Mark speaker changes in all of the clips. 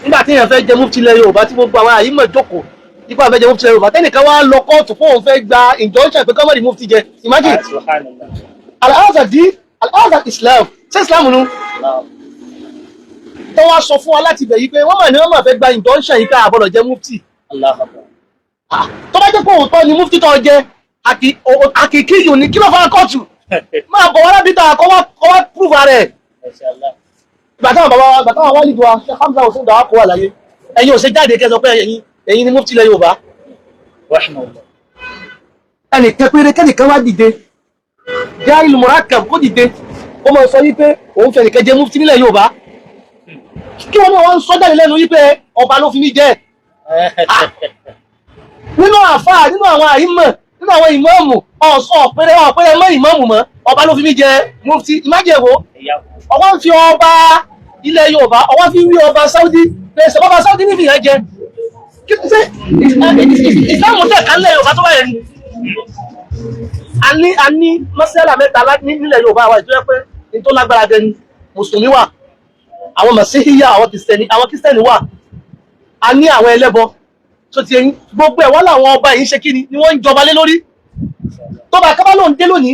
Speaker 1: nígbà tí èèyàn fẹ́ jẹ mufti ilẹ̀ Yorùbá tí gbogbo àwọn àyímọ̀ jókòó nípa fẹ́ jẹ mufti ilẹ̀ Yorùbá tẹ́nìkan wá lọ kóòtù fún òun fẹ́ gba injunction pé kọ́mọ̀dì mufti jẹ imagine al-azhar Islam ṣé Islam nu tó wá sọ fún wa láti bẹ̀ yìí pé wọ́n mà ní wọ́n mà fẹ́ gba injunction yìí pé àbọ̀dọ̀ jẹ mufti tó bá jẹ́ pé òótọ́ ni mufti tó jẹ àkìkí yìí ní kí ló fà kóòtù máa bọ̀ wá lábìtà kọ́ wá prove rẹ̀ gbàtàwọn bàbá wa gbàtàwọn wálé ìdúwà ṣe Hamza Hussein dáwà kó wà láyé ẹ̀yin ò ṣe jáde kẹsọ pé ẹ̀yin ni mufti ilẹ̀ Yorùbá ẹnì kẹpẹrẹ kẹ́nìkan wá dìde jẹ́ ìlú Murakab kó dìde ó máa sọ wípé òun fẹ́ nìkan jẹ́ mufti nílẹ̀ Yorùbá kí wọ́n náà wọ́n sọ jáde lẹ́nu wípé ọba ló fi mí jẹ́ nínú àfáà nínú àwọn àyímọ̀ nínú àwọn ìmáàmù ọ̀pẹ̀rẹ̀ mọ́ ìmáàmù mọ́ ọba ló fi mí jẹ́ mufti ìmájẹ̀wò ọwọ́ ń fi ọba ilẹ̀ Yorùbá ọwọ́ fi wí ọba Saudi pèsè ọba Saudi níbi ìyẹn jẹ kí n ṣe ìsìlámù tẹ̀ ká nílẹ̀ Yorùbá tó bá yẹ ni a ní mọ́sálà mẹ́ta nílẹ̀ Yorùbá wa ìtọ́jẹ́ pé ní tó lágbára gẹ ni mùsùlùmí wà àwọn màsíhíyà àwọn kìrìsìtẹ́nì wà a ní àwọn ẹlẹ́bọ tó ti ẹyin gbogbo ẹ̀ wọ́n làwọn ọba yìí ń ṣe kí ni wọ́n ń jọba lé lórí tó bá kábà lóun dé lónìí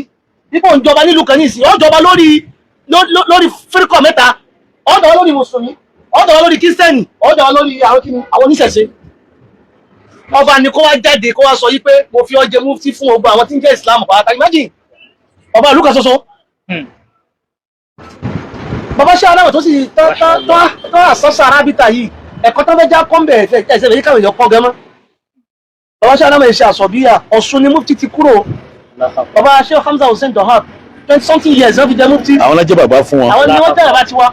Speaker 1: nípò ń jọba nílùú kan ní ìsìn ó jọba lórí fírikọ̀ mẹ́ta ọ̀dọ̀ wọn lórí mùsùlùmí ọ̀dọ̀ wọn lórí kírísítẹ́nì ọ̀dọ̀ wọn lórí àwọn oníṣẹ̀ṣe ọba ni kó wá jáde kó wá sọ yí pé mo fi ọjẹ mufti fún ọgbà àwọn tí ń jẹ́ Islam pàápàá imagine ọba ìlú kan ṣoṣo bàbá ṣe aláwọ̀ tó sì tó àsọ́sọ arábítà yìí ẹ̀kọ́ tó fẹ́ já kọ́ńbẹ̀ ẹ̀sẹ̀ lè káwé yọ kọ́ gẹ́mọ́ bàbá ṣe aláwọ̀ ṣe àsọ̀bíyà Ọ̀ṣun ni mufti ti kúrò bàbá ṣe Hamza Hussein Dohab 20-something years wọ́n fi jẹ mufti.
Speaker 2: àwọn lọ́jọ́ bàbá fún wọn.
Speaker 1: àwọn ni wọ́n tẹ̀lé bá ti wá.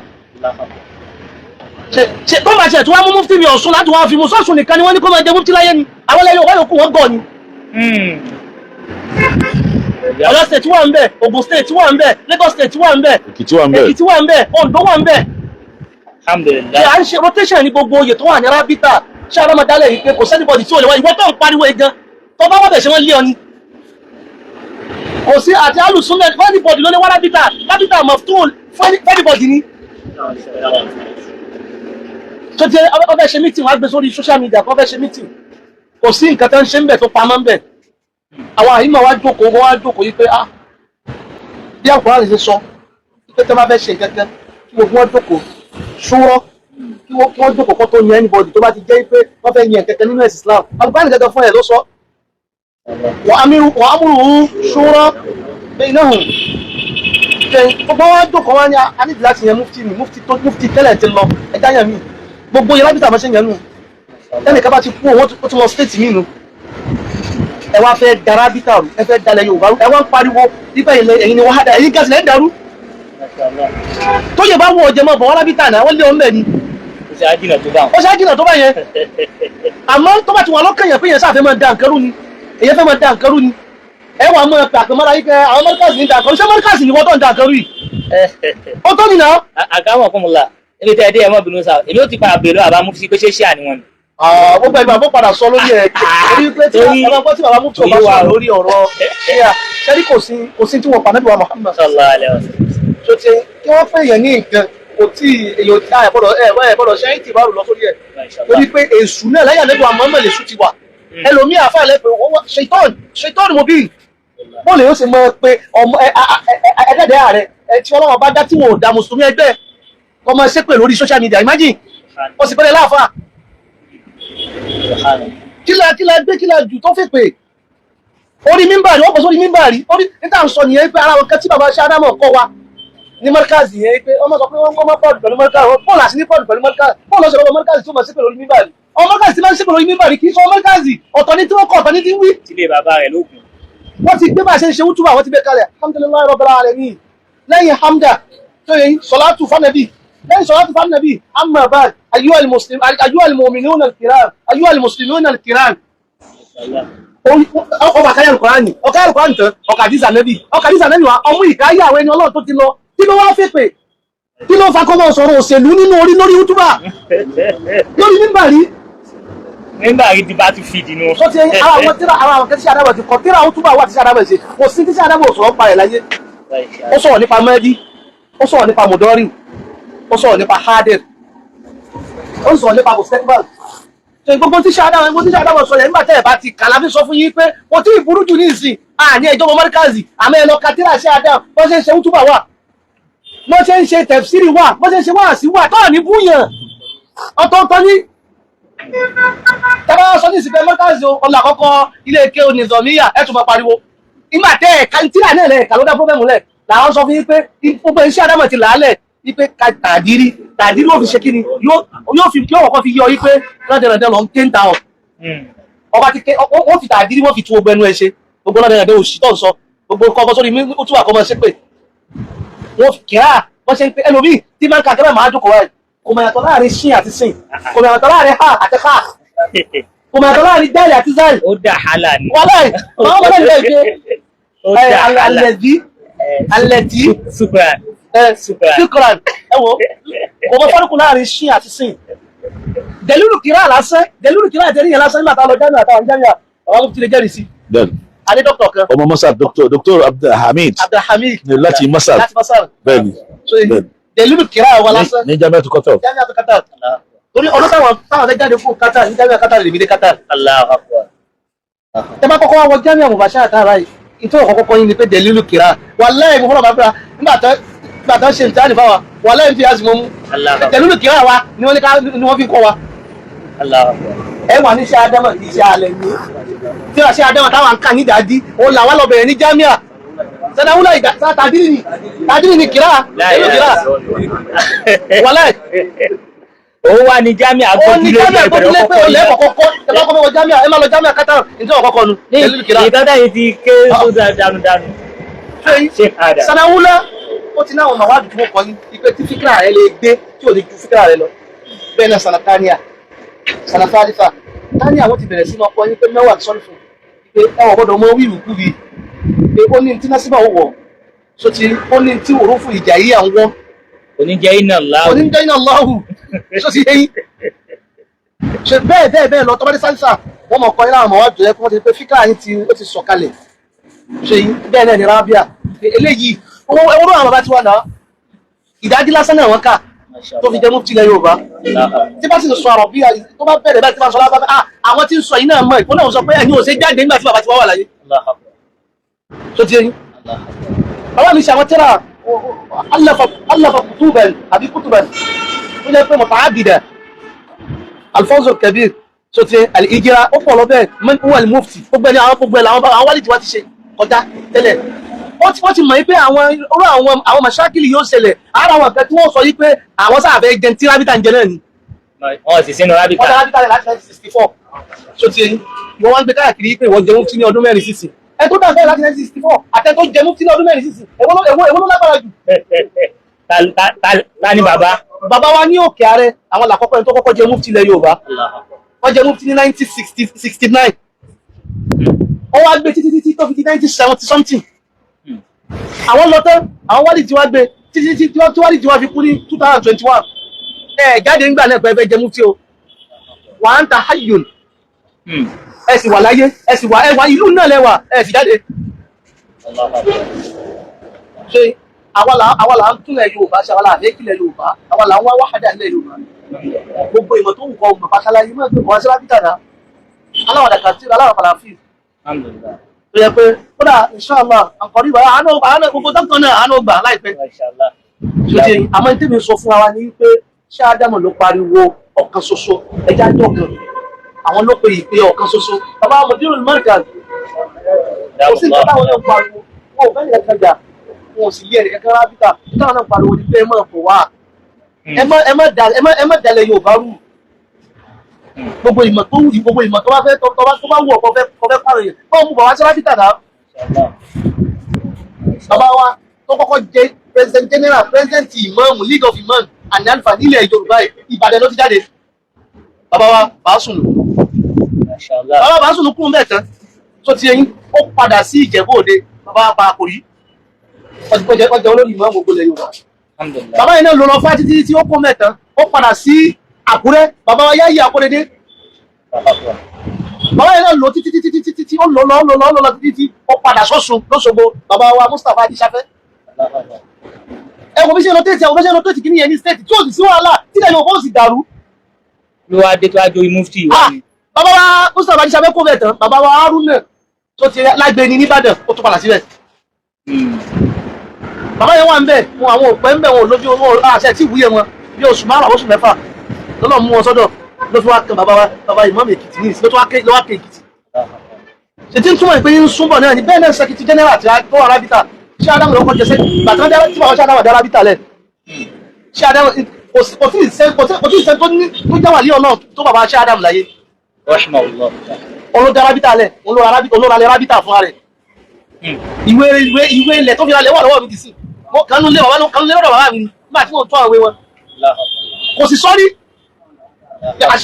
Speaker 1: ṣe tó bá ṣe tí wọ́n mú mufti mi Ọ̀ṣun láti wọ́n fi mú sọ́ọ̀ṣun nìkan ni wọ́n ní kó máa jẹ mufti láyé ni àwọn lẹ́yìn ọ̀wá yòókù wọ́n gọ̀ ni. Ọ̀yọ́ state wà ń bẹ̀, Ògùn state wà ń bẹ̀, Lagos state wà ń bẹ̀,
Speaker 2: Èkìtì wà ń bẹ̀,
Speaker 1: Èkìtì wà ń bẹ̀, Oǹdó wà ń bẹ̀. ṣe à ń ṣe rotation ní gbogbo oyè tó wà ní arábítà ṣé arámadálẹ̀ yìí pé kò sẹ́nibọ̀dì tí ò lè wá ìwọ tó ń pariwo gan tó bá wà bẹ̀ ṣe wọ́n lé ọ ni. kò sí àti alùsùnlẹ̀ fẹ́nibọ̀dì ló ní wá lábítà mọ̀fún fẹ́nibọ̀dì ni. tó jẹ́ ọbẹ̀ ṣe mítìn wá gbé sórí social media kọ́ fẹ́ ṣe mítìn kò sí nǹkan tó ń ṣe ń bẹ̀ tó pamọ́ ń bẹ̀. àwọn àyímọ̀ wá jókòó yìí pé bí àkùrá lè ṣe sọ pé tó bá fẹ́ ṣe gẹ́gẹ́ kí gbogbo wọn jókòó ṣúrọ́ kí wọ́n jókòó kó tó yan anybody tó bá ti jẹ́ pé wọ́n fẹ́ yan kẹ̀kẹ́ nínú ẹ̀sìn Islam alùpàá nìkan fún ẹ̀ ló sọ wọ́n amúrù ṣúrọ́ pé iná hùn gbogbo wọn jókòó wọn ní anídìí láti yan mufti tẹ́lẹ̀ ti lọ ẹ̀dá yẹn mi gbogbo yẹn lábìtà máa ṣe yẹn nù ẹnìkan bá ti kú ó ti lọ state mi nù ẹ wá fẹ́ dara bítà rú ẹ fẹ́ dalẹ̀ Yorùbá rú ẹ wá ń pariwo nípa ẹ̀yin ni wọ́n hádà ẹ̀yin gàsìlẹ̀ ń darú tó yẹ bá wọ ọjẹ mọ́ bọ̀ wọ́n lábítà náà wọ́n lé ọmọ ẹ̀ ni ó ṣe ájìnà tó bá yẹn àmọ́ tó bá ti wà lọ́kàn yẹn pé yẹn sáfẹ́ máa da nǹkan rú ni èyẹ fẹ́ máa da nǹkan rú ni ẹ wà mọ́ ẹ̀pẹ̀ àpẹmọ́ra yìí pé àwọn mọ́ríkàsì ní da nǹkan rú ṣé mọ́ríkàsì ni wọ́n tó ń da nǹkan rú yìí ó tó nìyà.
Speaker 3: àgámọ̀ fún mi la ilé tẹ́ ẹ dé ẹ mọ́ bínú sáà èmi ó ti padà bèèrè àbá mufti pé ṣé ṣé àníwọ̀n ni.
Speaker 1: gbogbo ìgbà bó padà sọ lórí ẹ̀ torí pé tí bàbá mufti ọba sọ lórí ọ̀rọ̀ ṣẹ́rí kò sí tí wọ́n pa Nábì wa Muhammad tó ti kí wọ́n pè yẹn ní nǹkan kò tí èyàn tí a ẹ̀bọ̀dọ̀ ṣe ń tì bá rù lọ sórí ẹ̀ torí pé èṣù náà lẹ́yìn Ànábì wa Muhammad èṣù ti wà ẹlòmí àfáà lẹ́pẹ̀ ṣètọ́ọ̀nù mo bí bó lè yóò ṣe mọ́ pé ọmọ ẹ̀ẹ́dẹ̀dẹ̀ ààrẹ tí Ọlọ́run bá dá tí wọn ò dá mùsùlùmí ẹgbẹ́ ọmọ ṣépè lórí social media imagine ó sì pẹ́lẹ̀ láàfáà kí la gbé kí la jù tó fẹ́ pé orí mímbàrí wọ́n pọ̀ sórí mímbàrí orí níta ń sọ nìyẹn pé ara wọn kan tí bàbá ṣe ádámọ̀ kọ́ wa ní mọ́ríkàzì yẹn pé ọmọ sọ pé wọ́n mọ́ pọ́ọ̀dù pẹ̀lú mọ́ríkàzì bọ́ọ̀lù àti ní pọ́ọ̀dù pẹ̀lú mọ́ríkàzì bọ́ọ̀lù ọ̀sẹ̀ lọ́wọ́ mọ́ríkàzì tó mọ̀ sí pẹ̀lú orí mímbàrí ọmọ mọ́ríkàzì tí máa ń ṣe pẹ̀lú orí mímbàrí kì í sọ mọ́ríkàzì ọ̀tọ̀ ní tí wọ́n kọ̀ ọ̀tọ̀ ní tí ń wí.
Speaker 3: tílé bàbá rẹ̀ lókun.
Speaker 1: wọ́n ti gbé bá a ṣe ń ṣe wútúbà wọ́n ti gbé kalẹ̀ alhamdulillahi rabbil alamin lẹ́yìn hamda tó yẹ sọlátù fanabi lẹ́yìn sọlátù fanabi amma ba'd ayyuhal mu'minuna al-kiram ayyuhal muslimuna al-kiram ọkọ̀ àkáyà alukọ̀ránì ọkọ̀ alukọ̀ránì tán ọkọ̀ àdìsá nẹ́bì wa ọmú ìkáyà àwọn ẹni Ọlọ́run tó ti lọ kí ló wá fẹ́ pé kí ló fa kọ́mọ sọ̀rọ̀ òṣèlú nínú lórí yútúbà lórí mímbàrí.
Speaker 3: mímbàrí ti bá ti fi dì nù.
Speaker 1: sọ ti ẹyin àwọn tíra àwọn kẹsí àdábọ̀ ti kọ tíra yútúbà wà tí àdábọ̀ ṣe kò sí tí àdábọ̀ sọ̀rọ̀ pa ẹ̀ láyé ó sọ̀rọ̀ nípa mẹ́dí ó sọ̀rọ̀ nípa mọ̀dọ́rì ó sọ̀rọ̀ nípa hadir ó ń sọ̀rọ̀ nípa mustaqbal ṣe gbogbo tí ṣáádámọ̀ sọ yẹn nígbà tẹ́ ẹ̀ bá ti kàlàfí sọ fún yín pé kò tí ì burú jù ní ìsìn àní ẹjọ́ mọ mọ́ríkàzì àmọ́ ẹ lọ katira ṣáádámọ̀ bó ṣe ń ṣe útúbà wà bó ṣe ń ṣe tẹ̀fsírì wà bó ṣe ń ṣe wáàsí wà tọ́ọ̀ ní búyàn ọ̀tọ̀ọ̀tọ̀ ní tẹ́lá sọ ní ìsìnkú mọ́ríkàzì ọ̀là àkọ́kọ́ ilé ike onizọ̀míyà ẹ̀ tún máa pariwo nígbà tẹ́ ẹ̀ kàntírà náà lẹ̀ kà ló dá fọ́fẹ́mù lẹ̀ làwọn sọ fún yín pé gbogbo iṣẹ́ àdámọ̀ ti làálẹ̀ wípé tàdírí ó fi ṣe kí ni yóò kọ́kọ́ fi yọ wípé lọ́dẹ̀rẹ̀dẹ̀ lọ ń ké ń ta ọ̀ ọba ti ké ó fi tàdírí wọ́n fi tú gbogbo ẹnu ẹ ṣe gbogbo lọ́dẹ̀rẹ̀dẹ̀ òṣì tó ń sọ gbogbo kọ́kọ́ sórí ó tún àkọ́mọ ṣe pé wọ́n fi kíá wọ́n ṣe ń pé ẹlòmíì tí máa ń ka kẹ́mẹ́ máa jókòó rẹ̀ kò mọ̀ yàtọ̀ láàrin ṣín àti sìn kò mọ̀ yàtọ̀ láàrin ha àti ha kò mọ̀ yàtọ̀ láàrin dáìlì àti záìlì.
Speaker 3: ó dà hálà ni.
Speaker 1: wàláì àwọn ọmọdé ìlú ẹgbẹ́ alẹ́dí ṣùkúrán ẹwọ kò mọ fọ́nùkù láàrin ṣín àti sìn dẹ̀lúrù kìrá lásán dẹ̀lúrù kìrá àti ẹ̀ríyàn lásán nígbà táwọn jámíà àtàwọn jámíà àwọn tó ti lè jẹ́rìí sí. a ní dókítà kan
Speaker 2: ọmọ Masar Dr. Abdulhamid láti Masar bẹ́ẹ̀ni
Speaker 1: dẹ̀lúrù kìrá wà lásán
Speaker 2: ní Jamiatu Qatar
Speaker 1: torí ọdún táwọn ọ̀dẹ́ jáde fún Qatar ní Jamiu Qatar lè mi dé Qatar. ẹ bá kọ́kọ́ wọ Jamiu Mubashara àtàrà yìí ìtọ́ ọ̀kọ́kọ́ yìí ni pé dẹ̀lúrù kìrá wallahi mo fọ́nà bàbá nígbà tó ṣe ìtàní fáwa wallahi fi àsìmọ́ mú dẹ̀lúrù kìrá wa ni wọ́n fi kọ́ wa. ẹ wà ní iṣẹ́ Ádámọ̀ ní iṣẹ́ alẹ́ ní tí wọ́n ṣe Ádámọ̀ táwọn kan ní ìdájí ó là wá lọ bẹ̀rẹ̀ ní Jamiu sanawula tàdírì ni kìrá dẹ̀lúrù kìrá wallahi
Speaker 3: òun wà ní Jamiu
Speaker 1: agbójúlé pé olè kọ̀kọ́kọ́ ẹlọ́kọ́ mẹ́wọ̀ Jamiu ẹ máa lọ Jamiu Qatar ní ọkọ̀kọ́ nu dẹ̀lúrù kìrá.
Speaker 3: ìgbádá yìí ti ké sódà dánú
Speaker 1: sanawula ó ti náwọn màwádìí tí wọ́n kọ́ ní ipe tí fíkìrà rẹ lè gbé tí ò ní ju fíkìrà rẹ lọ bẹ́ẹ̀ náà sanatania sanafalifa tania wọ́n ti bẹ̀rẹ̀ sí ọkọ̀ yín pé mẹ́wàá sọ́rí fún pé ẹwọ̀n gbọ́dọ̀ mọ wíwù kú bi pé ó ní tí násìbà ó wọ̀ so ti ó ní tí òró fún ìjà yìí à ń wọ́n
Speaker 3: oníjẹ́ iná
Speaker 1: láhù so ti yẹn ṣe bẹ́ẹ̀ lọ tọ́bádé sáńsà wọ́n mọ̀ kọ́ iláwọn mọ̀wá jẹ́ kí wọ́n ti pé fíkìrà yín ó ti sọ̀kalẹ̀ ṣe bẹ́ẹ̀ náà ní rábíà eléyìí owó àwọn bàbá ti wà náà ìdájí lásán náà wọ́n kà tó fi jẹ́ mú tilẹ̀ Yorùbá tí bá sì sọ àrọ̀ bí tó bá bẹ̀rẹ̀ báyìí tí bá sọ lábá àwọn tí ń sọ yìí náà mọ̀ ìpínlẹ̀ òun sọ pé ẹ̀yin ò ṣe jáde nígbà tí bàbá ti wá wà láyé tó ti yẹn bàbá mi ṣe àwọn tẹ́ra allafa kutuban àbí kutuban tó jẹ́ pé muta'addida Alfonso Kabir tó ti al-Hijra ó pọ̀ lọ bẹ́ẹ̀ mẹ́kún wal mufti gbogbo ẹni àwọn wálìdì wá ti ṣe kọjá tẹ́lẹ̀ wọ́n ti mọ̀ yí pé àwọn màṣákìlì yóò ṣẹlẹ̀ ara wọn kan tí wọ́n sọ yí pé àwọn sáàfẹ́ jẹun tí rábítà ń jẹ náà ni.
Speaker 3: wọ́n sì sínú rábítà.
Speaker 1: wọ́n dá rábítà rẹ̀ láti 1964 so ti ẹyin wọ́n wá ń gbé káàkiri pé ìwọ́n jẹun tí ní ọdún mẹ́rin sísìn ẹ tó dáa fẹ́ láti 1964 àtẹ tó jẹun tí ní ọdún mẹ́rin sísìn èwo ló lágbára jù.
Speaker 3: ta ni bàbá.
Speaker 1: bàbá wa ní Òkè Àrẹ àwọn làkọ́kọ́ ẹni tó kọ́kọ́ jẹ mufti ilẹ̀ Yorùbá wọ́n jẹ mufti ní 1969 wọ́n wá gbé títí tó fi di 1970 something àwọn lọ tán àwọn wádìí tí wá gbé títí tí wádìí tí wá fi kú ní 2021 jáde nígbà náà pẹ̀lú ẹjẹ mufti o wà ń ta hayyun ẹ sì wà láyé ẹ sì wà ẹwà ìlú náà lẹ́wà ẹ sì jáde ṣe àwa là ń túnlẹ̀ Yorùbá ṣe àwa là ń kílẹ̀ Yorùbá àwa là ń wá wáhádà ilẹ̀ Yorùbá gbogbo ìmọ̀ tó ń kọ ọmọ pàtàkì mọ́ ẹgbẹ́ kan sí lábítà náà aláwọ̀dà kàtí aláwọ̀ kàlàfíì tó yẹ pé kódà inshallah àkọ́rí ìwà àánú gbogbo dọ́kítọ̀ náà àánú gbà láìpẹ́ ṣòjì àmọ́ tí mi sọ fún wa ní pé ṣé Ádámù ló pariwo ọ̀kan ṣoṣo ẹja jọ kan àwọn ló pe ìpè ọ̀kan ṣoṣo bàbá mọ̀dúró mẹ́ríkà kò sí nǹkan táwọn náà ń pariwo wọn ò bẹ́ẹ̀ ní ẹ̀ka jà wọn ò sì lé ẹ̀ka rábítà táwọn náà ń pariwo ní pé ẹ máa fò wá ẹ má dalẹ̀ Yorùbá rú gbogbo ìmọ̀ tó wù gbogbo ìmọ̀ tó bá fẹ́ tó bá wù ọ̀pọ̀ fẹ́ pààrọ̀ yẹn báwo mú bàbá sára bítà náà bàbá wa tó kọ́kọ́ jẹ́ president general president imam league of imam and alfa nílẹ̀ Yorùbá Ìbàdàn ló ti jáde bàbá wa Bàásùnù bàbá Bàásùnù kún mẹ́ẹ̀kan tó ti ẹyin ó padà sí Ìjẹ̀bú Òde bàbá bá kò rí ọjọ́ olórí imam gbogbo ilẹ̀ Yorùbá bàbá yẹn náà lọ fún títí tí ó kún mẹ́ẹ̀kan ó padà sí Àkúrẹ́ bàbá wa Yáyí Akóredé bàbá yẹn náà lọ títí ó lọ títí ó padà sọ́sùn lọ́sọ̀gbọ̀ bàbá wa Mustapha Adíṣafẹ́ ẹ wo bí ṣe lọ tẹ́tì àwọn bí ṣe lọ tẹ́tì kí ní yẹn ní stéètì tí ó sì sí wàhálà tí lẹ́yìn ọkọ̀ sì dàrú
Speaker 3: ló wá dé tó wá jó mufti wa ni.
Speaker 1: Bàbá wa Mustapha Ajíṣà fẹ́ kó bẹ̀ tán bàbá wa Haruna tó ti lágbè ní Ìbàdàn ó tún padà síbẹ̀. Bàbá yẹn wà ń bẹ̀ wọn àwọn òpẹ́ ń bẹ̀ wọn lójú owó àṣẹ tí ìwúyẹ wọn bí oṣù márùn-ún oṣù mẹ́fà lọ́nà mú wọn sọ́dọ̀ ló fi wá kan bàbá Imam Èkìtì ní ìsìn ló wá ké Èkìtì. Ṣètí ń túmọ̀ ìpín súnbọ̀ náà ní bẹ́ẹ̀ náà Secretary General àti tó wà rábítà ṣé Ádámù lọ́kọ́ jẹ́ sẹ́kì bàtà tí bàbá ṣe Ádámù dá rábítà lẹ̀ ṣé Ádámù kò tí ì sẹ́ tó jẹ́ wà lé ọ̀nà tó bàbá ṣe Ádámù láyé. Olóda rábítà lẹ̀ olóralẹ̀ rábítà fún rẹ̀. Ìwé ilẹ̀ tó fi ralẹ̀ wà lọ́wọ́ mi dì sí. Kanú lé lọ́dọ̀ bàbá mi nígbà tí wọ́n tún àwọn ìwé wọn. Kò sì sọ́rí.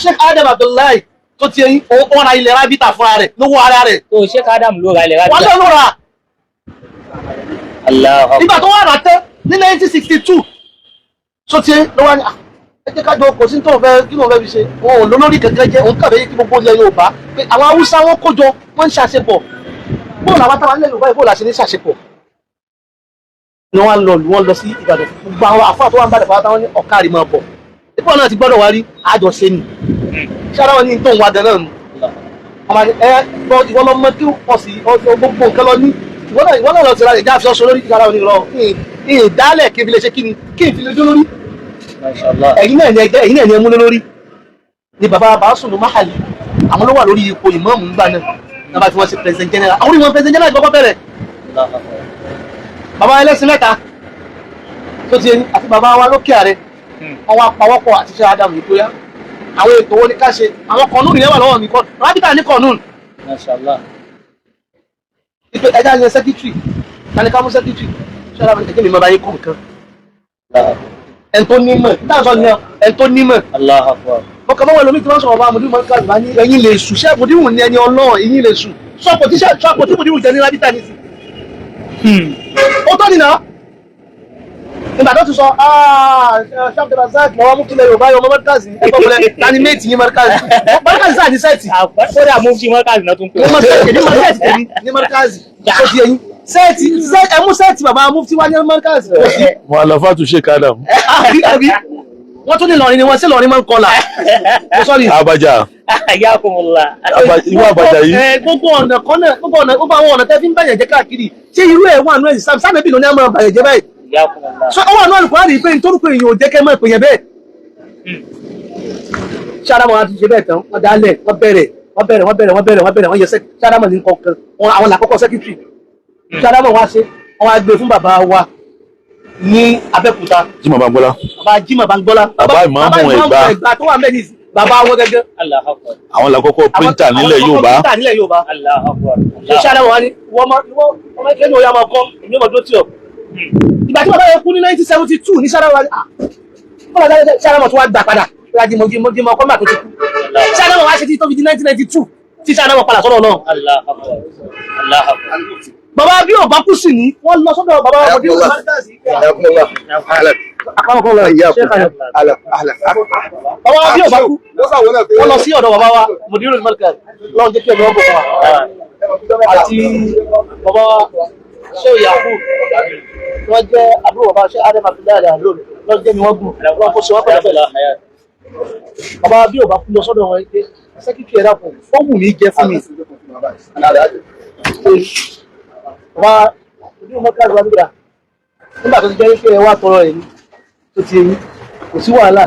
Speaker 1: Sheikh Adam Abdullahi tó ti ẹyin ó ra ilẹ̀ rábítà fún rẹ̀ lówó ara rẹ̀.
Speaker 3: Tó Sheikh Adam ló ra ilẹ̀ rábítà.
Speaker 1: Wọ́n lọ́ ra. Nígbà tó wà rà tẹ́ ní 1962 tó ti ló wá ní ẹjẹ́ kájọ kò sí tó fẹ́ kí ló fẹ́ fi ṣe wọn ò lólórí kẹ̀kẹ́ jẹ́ òun kàbẹ́ kí gbogbo ilẹ̀ Yorùbá pé àwọn Haúsá wọn kójọ wọ́n ń ṣàṣepọ̀ bóòlù àwọn táwọn ilẹ̀ Yorùbá ìbóòlù àṣẹ ní ṣàṣepọ̀ ni wọ́n lọ sí Ìbàdàn gbogbo àwọn àfáà tó wà ń bàdàn fún àwọn ọ̀kárì máa bọ̀ ipò náà ti gbọ́dọ̀ wá rí àjọṣe ni ṣáná wọn ní tó ń wá gan náà nù ìwọ lọmọ kí wọ́n sì gbogbo nǹkan lọ ní ìwọ náà lọ sí ra ìjà àfihàn sọ lórí ìkàrà òní lọ ìdálẹ̀ kí n fi lè ṣe kí n fi lè dún lórí ẹ̀yin náà ni ẹ mú lórí ni bàbá Bàásùnù Máhàlì àwọn ló wà lórí ipò ìmáàmù ńgbà náà bá fi wọ́n ṣe president general àwọn onímọ̀ president general ìgbọ́kọ́ bẹ̀rẹ̀ bàbá ẹlẹ́sìn mẹ́ta tó ti ẹni àti bàbá wa lókè ààrẹ wọ́n wá pawọ́pọ̀ àti ṣe Ádámù ní kóyá àwọn ètò owó ní ká ṣe àwọn kọ̀nùn yẹn wà lọ́wọ́ mi kọ́ rábítà ní kọ̀nùn ìpè ẹja yẹn secretary tani ká mú secretary ṣé Ádámù ní kẹ́kẹ́ mi máa bá yín kọ́ nǹkan ẹn tó nímọ̀ dáàsọ ni ẹn tó nímọ̀ ọkọ̀ mọ́wọ́ ẹlòmí tí wọ́n sọ̀rọ̀ bá mùdíwù mọ́ríkà bá ní ẹ̀yin lè sùn ṣẹ́ mùdíwù ní ẹni ọlọ́run ẹ̀yin lè sùn sọ́pọ̀ tí mùdíwù jẹ́ ní rábítà ní sí ó tọ́ nìna nígbà tó ti sọ ṣáàpù razak lọ́wọ́ mú kílẹ̀ Yorùbá yọ mọ́ríkàzì ẹgbẹ́ wọlé tani méjì yín mọ́ríkàzì sáà ní sẹ́ẹ̀tì
Speaker 3: àkọ́dà mú sí mọ́ríkàzì náà tún pè
Speaker 1: ní mọ́ríkàzì tó ti ẹyin sẹ́ẹ̀tì ẹmú sẹ́ẹ̀tì bàbá mufti wá ní mọ́ríkàzì
Speaker 2: wọn àlàfà tún Sheikh Adam
Speaker 1: wọ́n tún ní lọrin ni wọ́n sí lọrin máa ń kọlà
Speaker 2: Abaja ìwọ Abaja yìí
Speaker 1: gbogbo ọ̀nà kan náà gbogbo àwọn ọ̀nà tẹ́ fi ń bàyàn jẹ́ káàkiri ṣé irú ẹ̀ wà nù ẹ̀ sáàmẹ́bì ló ní àmọ́ bàyàn jẹ́ báyìí so ó wà nù àlùkò àrí pé nítorí pé èèyàn ò jẹ́ kẹ́ mọ́ ìpèyàn bẹ́ẹ̀ ṣáàdámọ̀ àti ṣe bẹ́ẹ̀ tán wọ́n dálẹ̀ wọ́n yẹ ṣáàdámọ̀ ní kọ̀ọ̀kan àwọn làkọ́kọ́ sẹ́kítírì ṣáàdámọ̀ wá ṣe wọ́n á gbé fún bàbá wa ní Abẹ́òkúta
Speaker 2: Jímọ̀ Báńgbọ́lá
Speaker 1: bàbá Jímọ̀ Báńgbọ́lá
Speaker 2: bàbá ìmáàmù Ẹ̀gbá
Speaker 1: tó wà mẹ́rin bàbá wọn gẹ́gẹ́
Speaker 2: àwọn làkọ́kọ́ píríntà nílẹ̀ Yorùbá
Speaker 1: ṣáàdámọ̀ wá ní wọ́n kẹ́ ní oyá máa kọ́ èmi ọmọ tó tí ọ ìgbà tí bàbá yẹn kú ní 1972 ní ṣáàdámọ̀ wá ní ṣáàdámọ̀ tó wá gbà padà láti mọ̀jímọ̀ ọkọ̀ máa tó ti kú ṣáàdámọ̀ wá ṣe tí tó fi di 1992 tí ṣáàdámọ̀ padà sọ́dọ̀ náà bàbá bí ọba kú sí ní wọ́n lọ sọ́dọ̀ bàbá ọdún ìlú márítàsì bàbá bí ọba kú wọ́n lọ sí ọ̀dọ̀ bàbá wa mùdírù márítàsì lọ́n jẹ́ kí ẹ̀mí ọgbọ̀n wa àti bàbá ṣé ìyàkú wọ́n jẹ́ àbúrò bàbá ṣé Adam Abdullahi àlóòrò lọ́n jẹ́ ni wọ́n gùn wọ́n kó ṣe wọ́n pẹ̀lú bàbá bí ọba kú lọ sọ́dọ̀ wọn pé sẹ́kítì ẹ̀dá fún ó wù mí jẹ fún mi wá ojú mọ́kàlù wá nígbà nígbà tó ti jẹ́ pé ẹ wá tọrọ ẹ̀ ní tó ti ẹ̀yìn kò sí wàhálà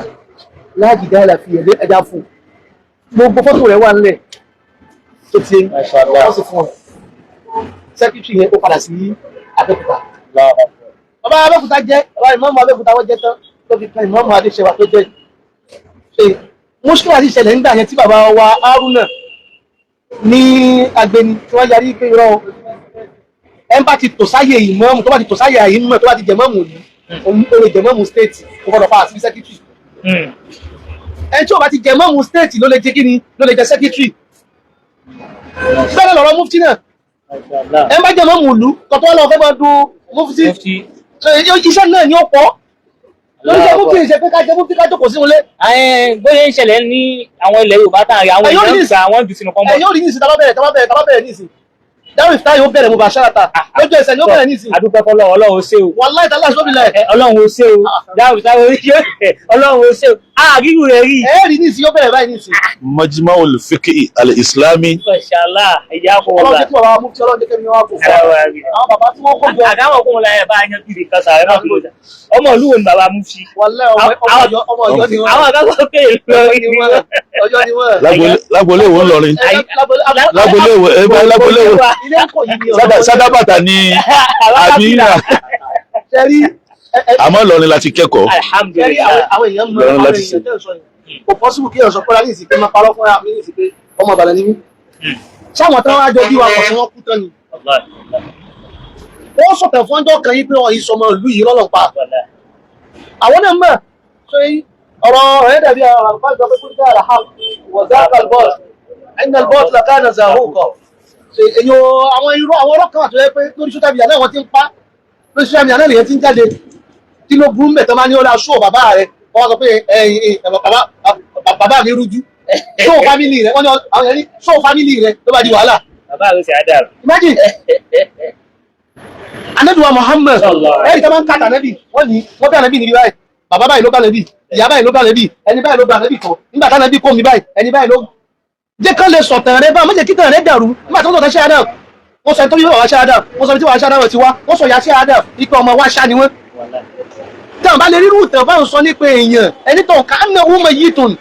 Speaker 1: láàjì dáìlà fi ẹja fún gbogbo fọ́tò rẹ̀ wà nílẹ̀ tó ti ẹ̀yìn wọ́n sì fún ọ sẹ́kítírì yẹn ó padà sí Abẹ́òkúta bàbá Abẹ́òkúta jẹ́ bàbá ìmáàmù Abẹ́òkúta wọ́n jẹ́ tán tó fi kan ìmáàmù Adéṣẹwà tó jẹ́ ṣe mùsùlùmí àti ìṣẹ̀lẹ̀ nígbà yẹn tí bàbá wa Haruna ní Agbeni tí wọ́n yarí pé irọ́ ẹn bá ti tò sáyé ìmáàmù tó bá ti tò sáyé àyímọ̀ tó bá ti jẹmọ́mù ní orí jẹmọ́mù stéètì kò gbọdọ̀ pa àti sẹ́kítírì ẹn tí ó bá ti jẹmọ́mù stéètì ló lè jẹ kíni ló lè jẹ sẹ́kítírì bẹ́ẹ̀ lọ́rọ̀ mufti náà ẹn bá jẹmọ́mù ìlú tọ́tọ́ lọ fẹ́ máa dún mufti iṣẹ́ náà ni ó pọ̀ lórí jẹ mufti ìṣe pé ká jẹ mufti ká jókòó sí wọlé.
Speaker 3: bóyá ń ṣẹlẹ̀ ní àwọn ilẹ̀ Yorùbá tààrí àwọn èèyàn gba àwọn jù sínú kọ́ńbọ̀.
Speaker 1: ẹ̀yọ́ rí ní ìsìn tábàbẹ̀rẹ̀ ní ìsìn dáhùn ìfẹ́ yóò bẹ̀rẹ̀ mubasharatan lójú ẹsẹ̀ yóò bẹ̀rẹ̀ nísìnyí.
Speaker 3: adúpẹ́ fọlọ́ ọlọ́run ó ṣe o.
Speaker 1: wallahi ta'ala sọ́bìlẹ̀.
Speaker 3: ọlọ́run ó ṣe o dáhùn ìtawọ̀ ọlọ́run ó ṣe o. àgígùn rẹ̀ rí.
Speaker 1: rí nísìnyí yóò bẹ̀rẹ̀ báyìí nísìnyí.
Speaker 2: Majma'ul fiqh al-islami.
Speaker 3: Mashallah ìyá kò wọ́n.
Speaker 1: ọlọ́run jẹ́ kí bàbá mú tí ọlọ́run jẹ́ kí mi wá kó fún àwọn bàbá tí wọ́n kó jọ.
Speaker 3: àdáwọ̀ kó wọn láyé bá a yan kiri kan sàrẹ́ náà kúrò dà. ọmọ ìlú wo ni bàbá mú fi.
Speaker 1: wallahi ọmọ Ọ̀yọ́ ni wọ́n.
Speaker 3: àwọn àgbàgbọ́ pé
Speaker 1: Ọ̀yọ́ ni wọ́n.
Speaker 2: Lágbolé wo ńlọrin? Lágbolé wo?
Speaker 1: ilé ń kọ̀ yìí ni
Speaker 2: Sádàbàtà ni àbí
Speaker 1: ṣẹ́rí
Speaker 2: àmọ́ Ìlọrin la ti kẹ́kọ̀ọ́.
Speaker 3: alhamdulilayi.
Speaker 1: àwọn èèyàn mọ àwọn èèyàn tẹ́ ẹ̀ sọ yìí kò pọ́sibú kí èèyàn sọ pé láti ìsìnkú máa parọ́ fún mi ní ìsìnkú ọmọ Ìbàdàn ni mí. sáwọn tán wá jọ bí wa pọ̀ tí wọ́n kú tán ni. wọ́n sọ̀tẹ̀ fún ọjọ́ kan yìí pé wọ́n yìí sọmọ ìlú yìí lọ́lọ́ pa. àwọn náà mọ̀ ṣe ọ̀rọ̀ ẹ̀ dàbí àwọn àlùfáà ìjọba pé kúrò dára ha wọ̀ dáàkà bọ́ọ̀lù ẹ̀yìn bọ́ọ̀lù làkàna zàhókọ̀. èyí àwọn irú àwọn ọlọ́kàn wà tó yẹ pé lórí social media náà wọ́n ti ń pa lórí social media náà lèyẹn ti ń jáde tí ló burú mẹ́tọ́ máa ní ó láṣọ bàbá rẹ̀ wọ́n sọ pé bàbá mi rújú ṣó fámìlì rẹ̀ wọ́n ní àwọn yẹn ní ṣó fámìlì rẹ̀ ló bá di wàhálà.
Speaker 3: bàbá rẹ̀ ṣe àdàrú.
Speaker 1: imagine anabiwa Muhammad ẹ̀rí tó máa ń kàtà nẹ́bì wọ́n ní wọ́n bí ànẹ́bì níbi báyìí bàbá báyìí ló bá nẹ́bì ìyá báyìí ló bá nẹ́bì ẹni báyìí ló bá nẹ́bì kan nígbà tá nẹ́bì kó mi báyìí ẹni báyìí ló jẹ́ kán lè sọ̀tàn rẹ bá mọ́jẹ́ kíkàn rẹ dàrú nígbà tó ń sọ̀tàn ṣe Adam wọ́n sọ nítorí wàá ṣe Adam wọ́n sọ nítorí wàá ṣe Adam ti wá wọ́n sọ ìyá ṣe Adam ipe ọmọ wa ṣá ni wọ́n. tẹ̀wọ̀n bá lè rírú ìtàn bá ń sọ nípa èèyàn ẹni tó ká ń náwó mọ yìí tòun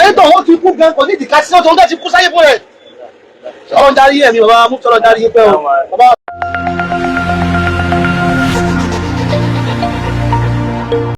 Speaker 1: ẹni tó wọ́n ti kú gan kò ní ìdíkà sí ọ̀tọ̀ wọ́n ti kú sáyé fún rẹ̀. ọlọ́run darí ẹ̀mí bàbá mú sọ́lọ́ darí pẹ́ o bàbá